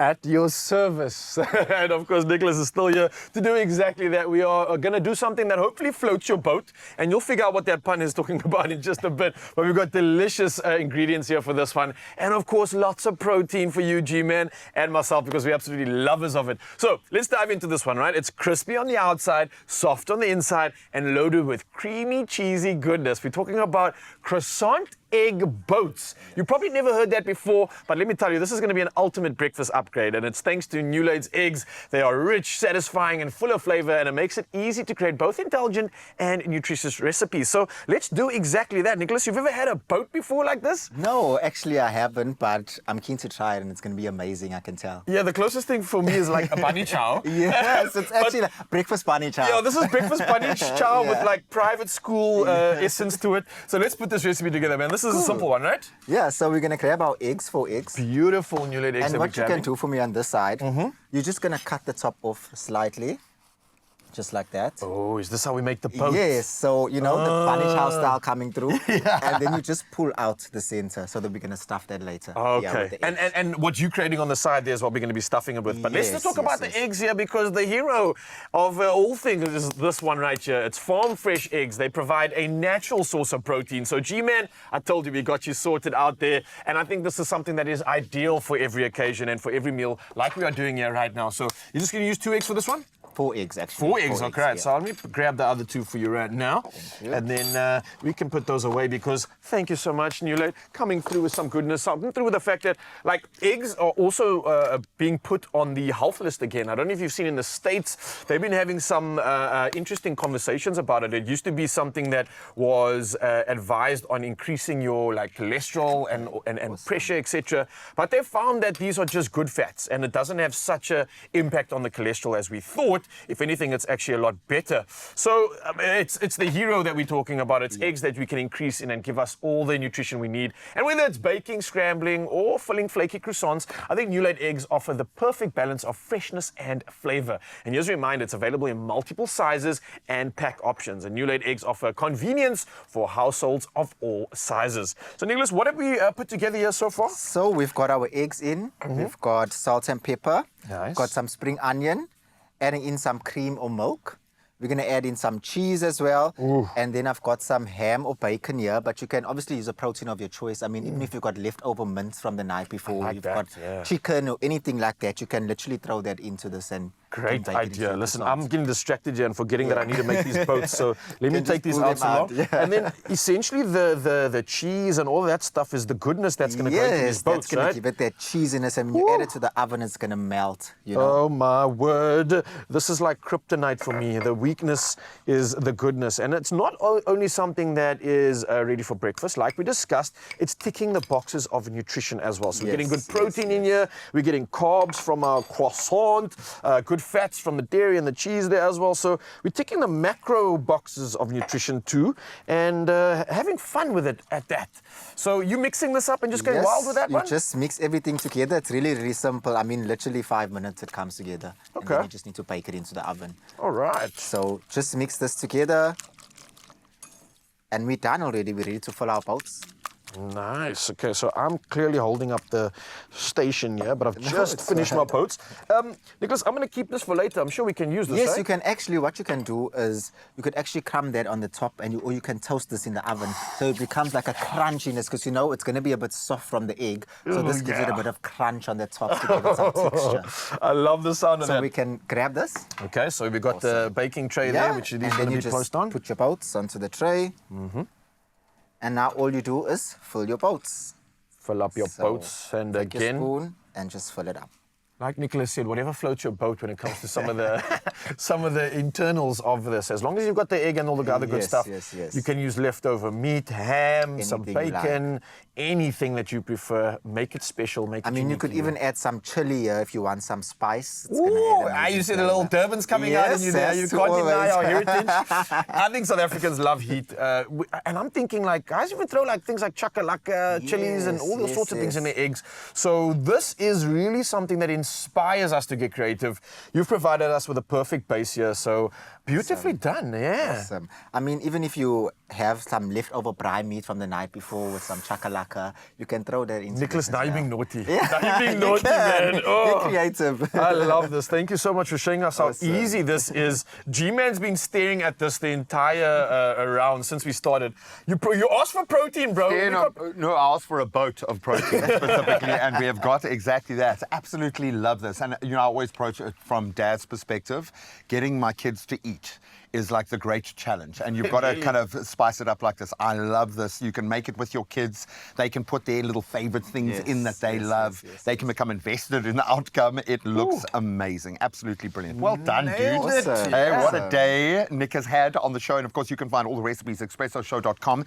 At your service. And of course, Nicholas is still here to do exactly that. We are going to do something that hopefully floats your boat, and you'll figure out what that pun is talking about in just a bit. But we've got delicious ingredients here for this one. And of course, lots of protein for you, G-Man, and myself, because we're absolutely lovers of it. So let's dive into this one, right? It's crispy on the outside, soft on the inside, and loaded with creamy, cheesy goodness. We're talking about croissant egg boats. You probably never heard that before, but let me tell you, this is going to be an ultimate breakfast upgrade, and it's thanks to NULAID's eggs. They are rich, satisfying, and full of flavor, and it makes it easy to create both intelligent and nutritious recipes. So let's do exactly that. Nicholas, you've ever had a boat before like this? No, actually I haven't, but I'm keen to try it, and it's going to be amazing, I can tell. Yeah, the closest thing for me is like a bunny chow. Yes, it's actually like breakfast bunny chow. Yeah, this is breakfast bunny chow with like private school essence to it. So let's put this recipe together, man. This is a simple one, right? Yeah, so we're going to grab our eggs, 4 eggs. Beautiful NULAID eggs. And what you can do for me on this side, you're just going to cut the top off slightly, just like that. Oh, is this how we make the boat? Yes, so you know the bunny chow style coming through, and then you just pull out the center so that we're going to stuff that later. Okay, and what you're creating on the side there is what we're going to be stuffing it with. But let's talk about the eggs here, because the hero of all things is this one right here. It's farm fresh eggs. They provide a natural source of protein. So G-Man, I told you we got you sorted out there, and I think this is something that is ideal for every occasion and for every meal, like we are doing here right now. So you're just going to use 2 eggs for this one? 4 eggs, actually. 4 eggs, okay. Right. So let me grab the other 2 for you right now. And then we can put those away, because thank you so much, NULAID, coming through with some goodness, something through with the fact that, like, eggs are also being put on the health list again. I don't know if you've seen in the States, they've been having some interesting conversations about it. It used to be something that was advised on increasing your, like, cholesterol and pressure, etc. But they found that these are just good fats, and it doesn't have such an impact on the cholesterol as we thought. If anything, it's actually a lot better. So it's the hero that we're talking about. It's eggs that we can increase in and give us all the nutrition we need. And whether it's baking, scrambling, or filling flaky croissants, I think NULAID eggs offer the perfect balance of freshness and flavor. And just a reminder, it's available in multiple sizes and pack options. And NULAID eggs offer convenience for households of all sizes. So Nicholas, what have we put together here so far? So we've got our eggs in. We've got salt and pepper. Nice. Got some spring onion. Adding in some cream or milk. We're going to add in some cheese as well. Ooh. And then I've got some ham or bacon here, but you can obviously use a protein of your choice. I mean, even if you've got leftover mince from the night before, you've got chicken or anything like that, you can literally throw that into this and great idea. Listen, I'm getting distracted here and forgetting that I need to make these boats, so let me take these out some more. And then essentially the cheese and all that stuff is the goodness that's going to go into these boats, that's going to give it that cheesiness, and when you add it to the oven, it's going to melt, you know? Oh my word. This is like kryptonite for me. The weakness is the goodness. And it's not only something that is ready for breakfast. Like we discussed, it's ticking the boxes of nutrition as well. So we're getting good protein in here. We're getting carbs from our croissant, good fats from the dairy and the cheese there as well. So we're ticking the macro boxes of nutrition too, and having fun with it at that. So you mixing this up and just going wild with that one? You just mix everything together. It's really, really simple. I mean, literally 5 minutes it comes together. Okay. And then you just need to bake it into the oven. All right. So just mix this together. And we're done already. We're ready to fill our pots. Nice. Okay, so I'm clearly holding up the station here, but I've just finished my poats. Nicholas, I'm going to keep this for later. I'm sure we can use this, Yes, you can actually, what you can do is, you could actually crumb that on the top, and or you can toast this in the oven. So it becomes like a crunchiness, because you know it's going to be a bit soft from the egg. So this gives it a bit of crunch on the top to give it some texture. I love the sound of that. So we can grab this. Okay, so we've got the baking tray there, which these are going to be placed on. Put your boats onto the tray. And now all you do is fill your boats. Fill up your boats, and take again, your spoon and just fill it up. Like Nicholas said, whatever floats your boat when it comes to some of the internals of this. As long as you've got the egg and all the other good stuff, you can use leftover meat, ham, some bacon, anything that you prefer. Make it special. Make it I mean, you could even add some chili here if you want some spice. It's you see the little Durbans coming out in you there. You can't deny our heritage. I think South Africans love heat. And I'm thinking, like, guys even throw like things like chakalaka, chilies, and all those sorts of things in their eggs. So this is really something that inspires us to get creative. You've provided us with a perfect base here, so beautifully done, Awesome. I mean, even if you have some leftover braai meat from the night before with some chakalaka, you can throw that in. Nicholas, now you're being naughty. Now you're being naughty, man. Oh. You creative. I love this. Thank you so much for showing us how Awesome. easy this is. G-Man's been staring at this the entire round since we started. You asked for protein, bro. Yeah, We got- no, I asked for a boat of protein specifically, and we have got exactly that. Absolutely love this. And, I always approach it from Dad's perspective. Getting my kids to eat is like the great challenge, and you've got to kind of spice it up like this. I love this. You can make it with your kids. They can put their little favorite things in that they love. They can become invested in the outcome. It looks amazing. Absolutely brilliant. Well done, dude. Nailed it. Awesome. Hey, what a Awesome. day Nick has had on the show. And of course, you can find all the recipes at expressoshow.com.